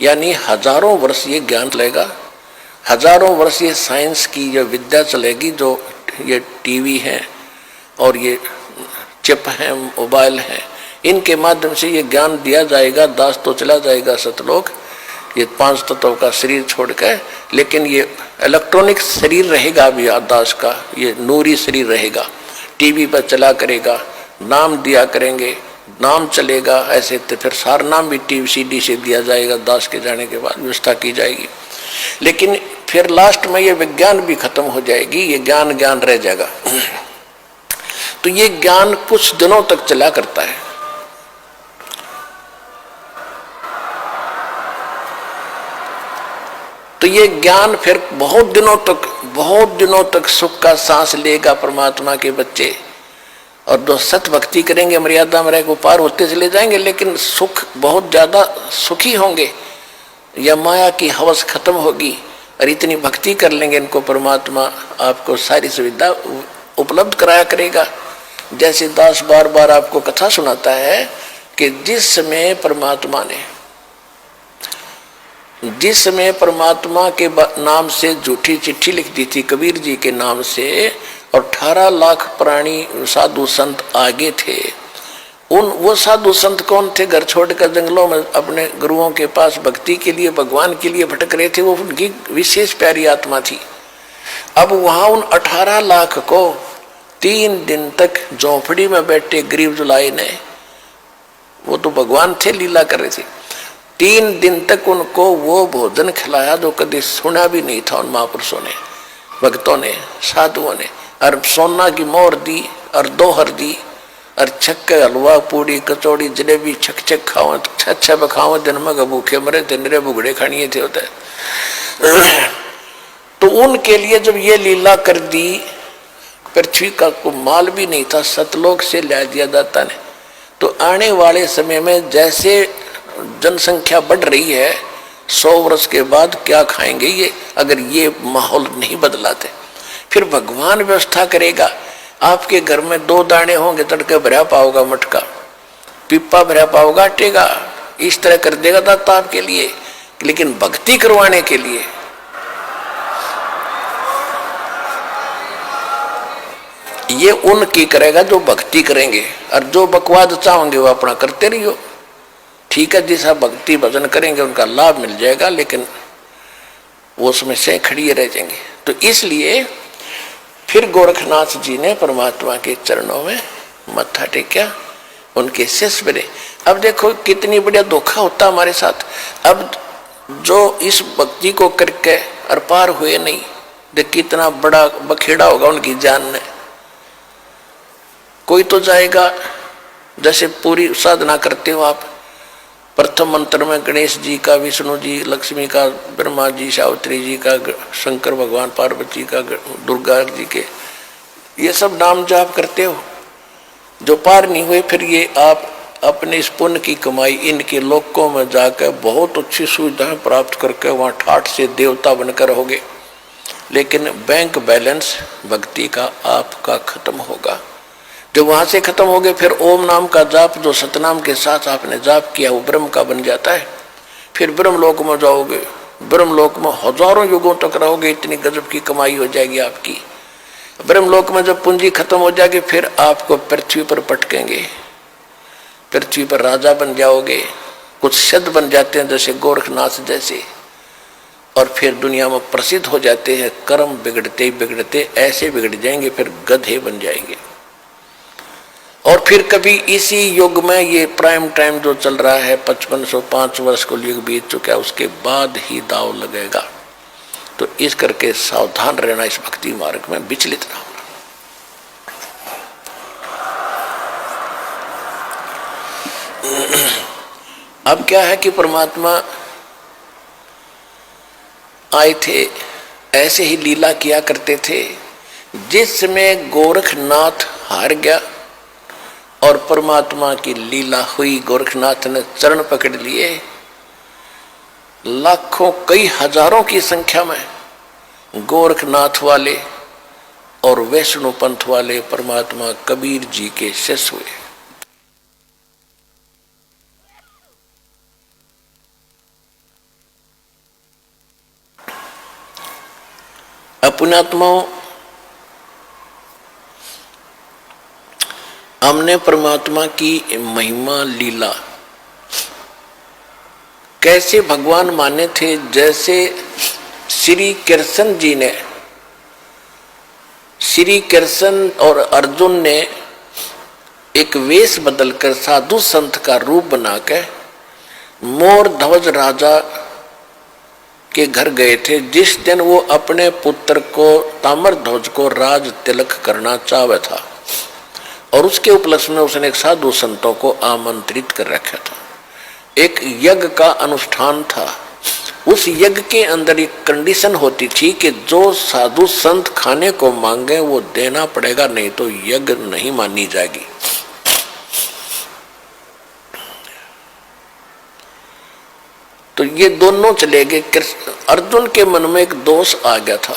यानी हजारों वर्ष ये ज्ञान चलेगा, हजारों वर्ष ये साइंस की जो विद्या चलेगी, जो ये टीवी है और ये चिप है, मोबाइल है, इनके माध्यम से ये ज्ञान दिया जाएगा। दास तो चला जाएगा सतलोक, ये 5 तत्वों का शरीर छोड़कर, लेकिन ये इलेक्ट्रॉनिक शरीर रहेगा भी दास का, ये नूरी शरीर रहेगा। टीवी पर चला करेगा, नाम दिया करेंगे, नाम चलेगा। ऐसे तो फिर सार नाम भी टीवी सीडी से दिया जाएगा, दास के जाने के बाद व्यवस्था की जाएगी। लेकिन फिर लास्ट में ये विज्ञान भी खत्म हो जाएगी, ये ज्ञान ज्ञान रह जाएगा। तो ये ज्ञान कुछ दिनों तक चला करता है। तो ये ज्ञान फिर बहुत दिनों तक सुख का सांस लेगा परमात्मा के बच्चे। और जो सत भक्ति करेंगे, मर्यादा में रहकर पार होते चले जाएंगे, लेकिन सुख बहुत ज्यादा सुखी होंगे। या माया की हवस खत्म होगी और इतनी भक्ति कर लेंगे, इनको परमात्मा आपको सारी सुविधा उपलब्ध कराया करेगा। जैसे दास बार बार आपको कथा सुनाता है कि जिस समय परमात्मा के नाम से झूठी चिट्ठी लिख दी थी कबीर जी के नाम से, और 18 लाख प्राणी साधु संत आगे थे। वो साधु संत कौन थे? घर छोड़कर जंगलों में अपने गुरुओं के पास भक्ति के लिए, भगवान के लिए भटक रहे थे। वो उनकी विशेष प्यारी आत्मा थी। अब वहां उन 18 लाख को 3 दिन तक झोंपड़ी में बैठे गरीब जुलाई ने, वो तो भगवान थे, लीला कर रहे थे, 3 दिन तक उनको वो भोजन खिलाया जो कभी सुना भी नहीं था उन महापुरुषों ने, भक्तों ने, साधुओं ने। और सोना की मोहर दी और दोहर दी और छक्के हलवा पूड़ी कचौड़ी जलेबी छक खाओ, छह बखाओ, दिन में भूखे मरे थे, निरे बुगड़े खानिए थे होते। तो उनके लिए जब ये लीला कर दी, पृथ्वी का को माल भी नहीं था, सतलोक से ला दिया जाता ने। तो आने वाले समय में जैसे जनसंख्या बढ़ रही है, 100 वर्ष के बाद क्या खाएंगे ये, अगर ये माहौल नहीं बदलाते? फिर भगवान व्यवस्था करेगा। आपके घर में 2 दाने होंगे, तड़के भरा पाओगा मटका, पिप्पा भरा पाओगा आटेगा, इस तरह कर देगा दाता आपके लिए। लेकिन भक्ति करवाने के लिए ये उनकी करेगा जो भक्ति करेंगे, और जो बकवाद चाहोगे वो अपना करते रहियो। ठीक है, जिस आप भक्ति भजन करेंगे उनका लाभ मिल जाएगा, लेकिन वो उसमें से खड़ी रह जाएंगे। तो इसलिए फिर गोरखनाथ जी ने परमात्मा के चरणों में मत्था टेका, उनके शिष्य बने। अब देखो कितनी बढ़िया धोखा होता हमारे साथ। अब जो इस भक्ति को करके और पार हुए नहीं, देख कितना बड़ा बखेड़ा होगा उनकी जान में। कोई तो जाएगा, जैसे पूरी साधना करते हो आप, प्रथम मंत्र में गणेश जी का, विष्णु जी, लक्ष्मी का, ब्रह्मा जी, सावित्री जी का, शंकर भगवान, पार्वती का, दुर्गा जी के, ये सब नाम जाप करते हो। जो पार नहीं हुए, फिर ये आप अपने इस पुण्य की कमाई इनके लोकों में जाकर बहुत अच्छी सुविधाएं प्राप्त करके वहाँ ठाठ से देवता बनकर रहोगे। लेकिन बैंक बैलेंस भक्ति का आपका खत्म होगा। जब वहां से खत्म हो गए, फिर ओम नाम का जाप जो सतनाम के साथ आपने जाप किया वो ब्रह्म का बन जाता है। फिर ब्रह्मलोक में जाओगे, ब्रह्मलोक में हजारों युगों तक रहोगे, इतनी गजब की कमाई हो जाएगी आपकी। ब्रह्मलोक में जब पूंजी खत्म हो जाएगी, फिर आपको पृथ्वी पर पटकेंगे, पृथ्वी पर राजा बन जाओगे। कुछ सिद्ध बन जाते हैं जैसे गोरखनाथ जैसे, और फिर दुनिया में प्रसिद्ध हो जाते हैं। कर्म बिगड़ते बिगड़ते ऐसे बिगड़ जाएंगे, फिर गधे बन जाएंगे। और फिर कभी इसी युग में, ये प्राइम टाइम जो चल रहा है, 5505 वर्ष को युग बीत चुका है, उसके बाद ही दाव लगेगा। तो इस करके सावधान रहना, इस भक्ति मार्ग में विचलित ना होना। अब क्या है कि परमात्मा आए थे, ऐसे ही लीला किया करते थे। जिस समय गोरखनाथ हार गया और परमात्मा की लीला हुई, गोरखनाथ ने चरण पकड़ लिए, लाखों कई हजारों की संख्या में गोरखनाथ वाले और वैष्णव पंथ वाले परमात्मा कबीर जी के शिष्य हुए। अब पुण्यात्माओं, हमने परमात्मा की महिमा लीला कैसे भगवान माने थे, जैसे श्री कृष्ण जी ने, श्री कृष्ण और अर्जुन ने एक वेश बदलकर साधु संत का रूप बनाकर मोर ध्वज राजा के घर गए थे, जिस दिन वो अपने पुत्र को ताम्र ध्वज को राज तिलक करना चाहता था, और उसके उपलक्ष्य में उसने एक साधु संतों को आमंत्रित कर रखा था। एक यज्ञ का अनुष्ठान था। उस यज्ञ के अंदर एक कंडीशन होती थी कि जो साधु संत खाने को मांगे वो देना पड़ेगा, नहीं तो यज्ञ नहीं मानी जाएगी। तो ये दोनों चले गए। अर्जुन के मन में एक दोष आ गया था।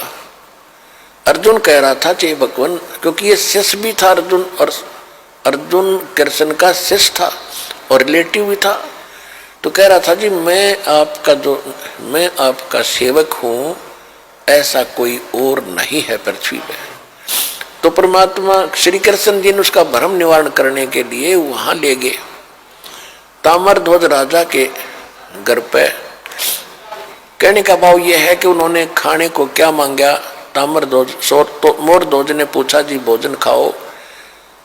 अर्जुन कह रहा था चाहिए भगवान, क्योंकि ये शिष्य भी था अर्जुन, और अर्जुन कृष्ण का शिष्य था और रिलेटिव भी था। तो कह रहा था जी मैं आपका सेवक हूं, ऐसा कोई और नहीं है पृथ्वी पे। तो परमात्मा श्री कृष्ण जी ने उसका भ्रम निवारण करने के लिए वहां ले गए ताम्र ध्वज राजा के घर पे। कहने का भाव यह है कि उन्होंने खाने को क्या मांगा। ताम्र ध्वज तो मोर ध्वज ने पूछा जी भोजन खाओ।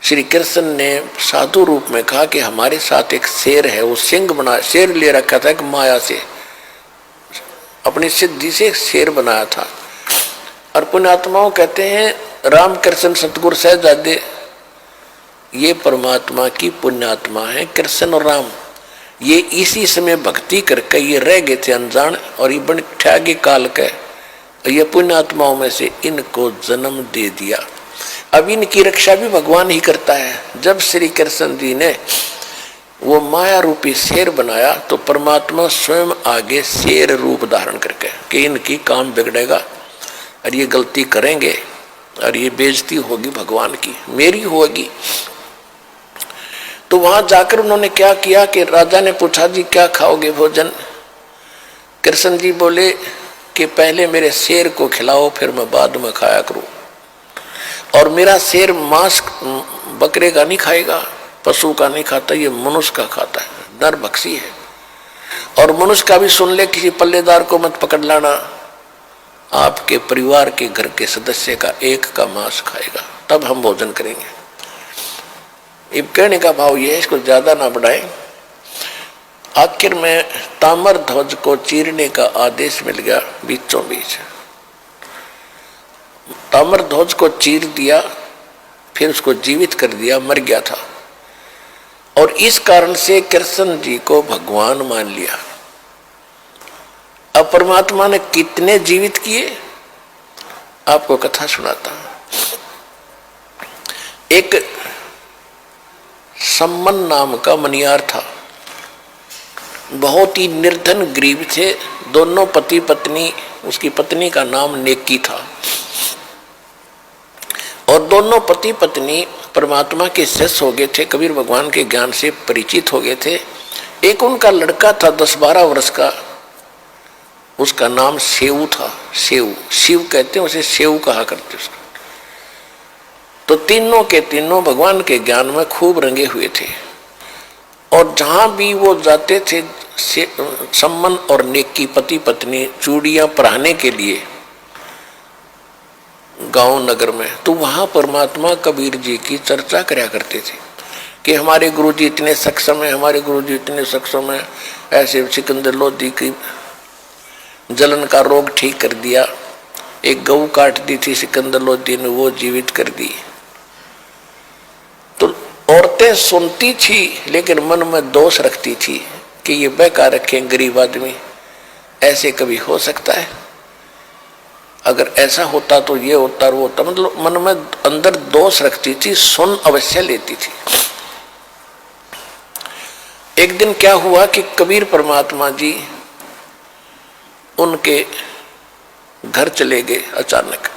श्री कृष्ण ने साधु रूप में कहा कि हमारे साथ एक शेर है, वो सिंह बना शेर ले रखा था, एक माया से अपनी सिद्धि से शेर बनाया था। और पुण्यात्माओं कहते हैं रामकृष्ण सतगुरु सहजादे ये परमात्मा की पुण्यात्मा है। कृष्ण और राम ये इसी समय भक्ति करके ये रह गए थे अनजान, और ये बन ठगे काल के ये पुण्यात्माओं में से इनको जन्म दे दिया। अब इनकी रक्षा भी भगवान ही करता है। जब श्री कृष्ण जी ने वो माया रूपी शेर बनाया तो परमात्मा स्वयं आगे शेर रूप धारण करके कि इनकी काम बिगड़ेगा और ये गलती करेंगे और ये बेइज्जती होगी भगवान की, मेरी होगी। तो वहां जाकर उन्होंने क्या किया कि राजा ने पूछा जी क्या खाओगे भोजन। कृष्ण जी बोले कि पहले मेरे शेर को खिलाओ, फिर मैं बाद में खाया करूं। और मेरा शेर मांस बकरे का नहीं खाएगा, पशु का नहीं खाता, ये मनुष्य का खाता है, नरभक्षी है। और मनुष्य का भी सुन ले, किसी पल्लेदार को मत पकड़ लाना, आपके परिवार के घर के सदस्य का एक का मांस खाएगा, तब हम भोजन करेंगे। अब कहने का भाव ये है, इसको ज्यादा ना बढ़ाएं। आखिर में ताम्र ध्वज को चीरने का आदेश मिल गया बीचों बीच। ताम्र ध्वज को चीर दिया, फिर उसको जीवित कर दिया, मर गया था। और इस कारण से कृष्ण जी को भगवान मान लिया। अब परमात्मा ने कितने जीवित किए आपको कथा सुनाता हूं। एक सम्मन नाम का मनियार था, बहुत ही निर्धन गरीब थे। दोनों पति पत्नी, उसकी पत्नी का नाम नेकी था, और दोनों पति पत्नी परमात्मा के शिष्य हो गए थे, कबीर भगवान के ज्ञान से परिचित हो गए थे। एक उनका लड़का था 10-12 वर्ष का, उसका नाम सेऊ था। सेऊ, शिव कहते हैं उसे, सेऊ कहा करते उसको। तो तीनों के तीनों भगवान के ज्ञान में खूब रंगे हुए थे, और जहां भी वो जाते थे सम्मन और नेकी पति पत्नी चूड़ियां पहनाने के लिए गांव नगर में, तो वहां परमात्मा कबीर जी की चर्चा करया करते थे कि हमारे गुरु जी इतने सक्षम है, हमारे गुरु जी इतने सक्षम है। ऐसे सिकंदर लोधी की जलन का रोग ठीक कर दिया, एक गऊ काट दी थी सिकंदर लोधी ने, वो जीवित कर दी। तो औरतें सुनती थी लेकिन मन में दोष रखती थी कि ये बेकार रखे गरीब आदमी, ऐसे कभी हो सकता है? अगर ऐसा होता तो ये होता वो होता, मतलब मन में अंदर दोष रखती थी, सुन अवश्य लेती थी। एक दिन क्या हुआ कि कबीर परमात्मा जी उनके घर चले गए अचानक।